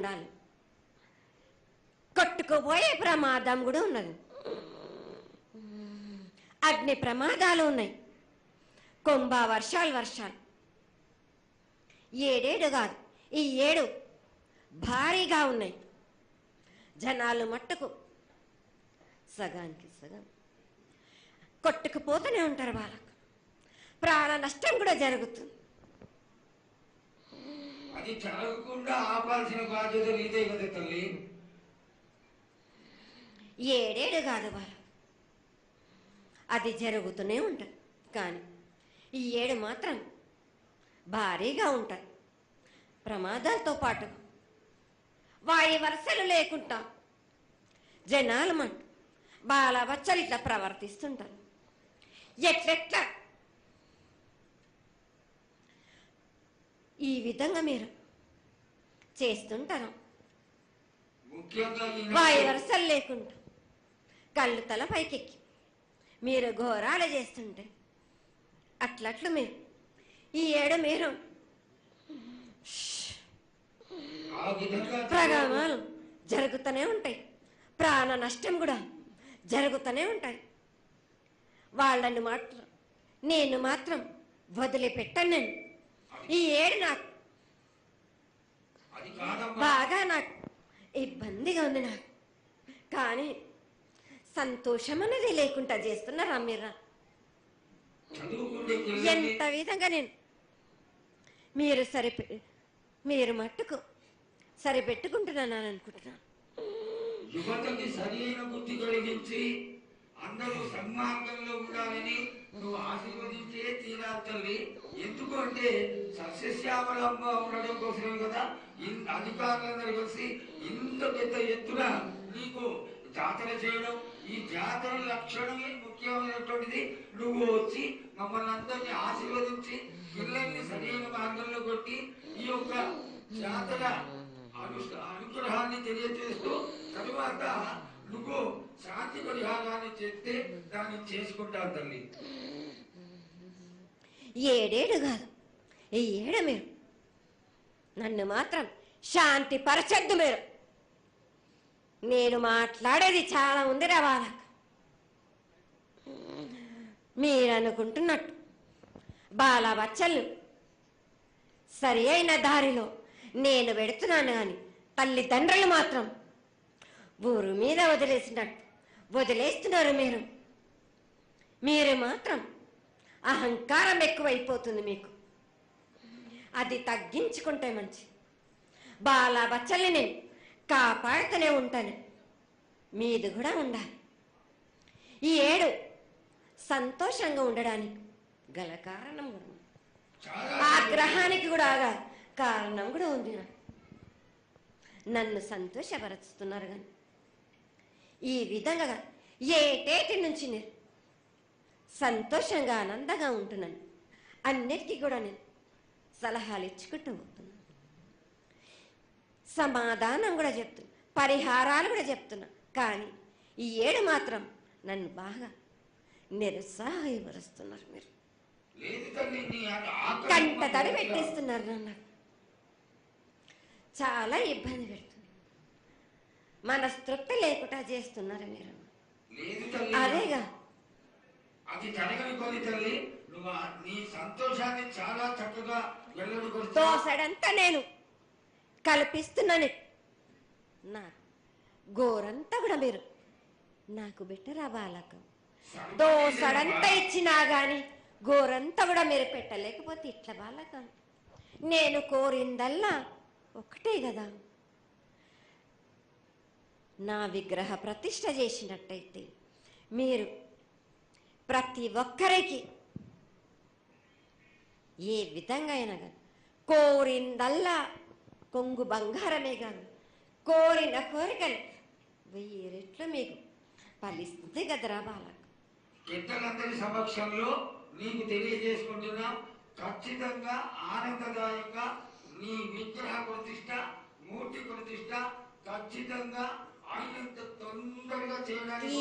ఉండాలి. కొట్టుకుపోయే ప్రమాదం కూడా ఉన్నది. అగ్ని ప్రమాదాలు ఉన్నాయి. కుంభ వర్షాలు ఏడేడు కాదు, ఈ 7 భారీగా ఉన్నాయి. జనాలు మట్టుకు సగానికి సగం కొట్టుకుపోతూనే ఉంటారు. వాళ్ళకు ప్రాణ నష్టం కూడా జరుగుతుంది. అది జరగకుండా ఆపాల్సిన బాధ్యత నీదే కదా తల్లి. ఏడేడు కాదు వాళ్ళు, అది జరుగుతూనే ఉంటుంది. కానీ ఈ 7 మాత్రం భారీగా ఉంటాయి. ప్రమాదాలతో పాటు వాయు వరుసలు లేకుండా జనాలు బాలబచ్చలు ఇట్లా ప్రవర్తిస్తుంటారు. ఎట్లెట్లా ఈ విధంగా మీరు చేస్తుంటారు. వాయు వరుసలు లేకుండా కళ్ళు తల పైకెక్కి మీరు ఘోరాలు చేస్తుంటే అట్లట్లు మీరు ఈ 7 మీరు ప్రమాదాలు జరుగుతూనే ఉంటాయి. ప్రాణ నష్టం కూడా జరుగుతూనే ఉంటాయి. వాళ్ళని మాత్రం నేను మాత్రం వదిలిపెట్టాను. నేను ఈ 7 నాకు బాగా నాకు ఇబ్బందిగా ఉంది. నాకు కానీ సంతోషం అనేది లేకుండా చేస్తున్నారా మీరు? ఎంత విధంగా నేను మీరు మట్టుకు సరిపెట్టుకుంటున్నాను అనుకుంటున్నాను. యువతకి సరైన బుద్ధి కలిగించి అందరూ సన్మార్గంలో ఉండాలని నువ్వు ఆశీర్వదించే తీరాలి తల్లి. ఎందుకంటే సస్యశ్యామలంగా ఉండడం కోసమే కదా అధికారులందరూ కలిసి ఇంత పెద్ద ఎత్తున నీకు జాతర చేయడం. ఈ జాతర లక్షణమే ముఖ్యమైనటువంటిది. నువ్వు వచ్చి మమ్మల్ని అందరినీ ఆశీర్వదించి పిల్లల్ని సరైన మార్గంలో కొట్టి ఈ యొక్క జాతర అనుగ్రహాన్ని తెలియజేస్తూ తరువాత నువ్వు శాంతి పరిహారాన్ని చేస్తే దాన్ని చేసుకుంటావు తల్లి. ఏడేడు కాదు, ఈ 7 మీరు నన్ను మాత్రం శాంతి పరచద్దు. నేను మాట్లాడేది చాలా ఉంది వాళ్ళకు. మీరు అనుకుంటున్నట్టు బాలబచ్చలు సరి అయిన దారిలో నేను పెడుతున్నాను. కానీ తల్లిదండ్రులు మాత్రం ఊరు మీద వదిలేస్తున్నారు. మీరు మాత్రం అహంకారం ఎక్కువైపోతుంది మీకు. అది తగ్గించుకుంటే మంచి. బాలబచ్చల్ని నేను కాపాడుతూనే ఉంటాను. మీది కూడా ఉండాలి. ఈ 7 సంతోషంగా ఉండడానికి గల కారణం కూడా ఉంది. ఆగ్రహానికి కూడా కారణం కూడా ఉంది. నన్ను సంతోషపరుస్తున్నారు. కానీ ఈ విధంగా ఏటేటి నుంచి నేను సంతోషంగా ఆనందంగా ఉంటున్నాను. అన్నిటికీ కూడా నేను సలహాలు ఇచ్చుకుంటూ పోతున్నాను. సమాధానం కూడా చెప్తున్నా, పరిహారాలు కూడా చెప్తున్నా. కానీ ఈ 7 మాత్రం నన్ను బాగా నిరుత్సాహపరుస్తున్నారు. మీరు కంట తడి పెట్టేస్తున్నారు. నన్ను చాలా ఇబ్బంది పెడుతుంది. మనస్తృప్తి లేకుండా చేస్తున్నారు మీరు. అదేగా అది జరగని పని తల్లి. నువ్వు నీ సంతోషాన్ని చాలా చక్కగా దోసడంతా నేను కల్పిస్తున్నాను. నా గోరంతా కూడా మీరు నాకు బెట్టరా బాలకం. దోసడంతా ఇచ్చినా గాని గోరంతా కూడా మీరు పెట్టలేకపోతే ఇట్లా బాలకం. నేను కోరిందల్లా ఒకటే కదా, నా విగ్రహ ప్రతిష్ఠ చేసినట్టయితే మీరు ప్రతి ఒక్కరికి ఏ విధంగా అయినా కానీ కోరిందల్లా కొంగు బంగారమే కాదు, కోరిన కోరికలు 1000 రెట్లు మీకు ఫలిస్తుంది కదరా బాలక. పెద్దలందరి సమక్షంలో నీకు తెలియజేసుకుంటున్నా, ఖచ్చితంగా ఆనందదాయంగా నీ విగ్రహ ప్రతిష్ట, మూర్తి ప్రతిష్ట ఖచ్చితంగా అయినంత తొందరగా చేయడానికి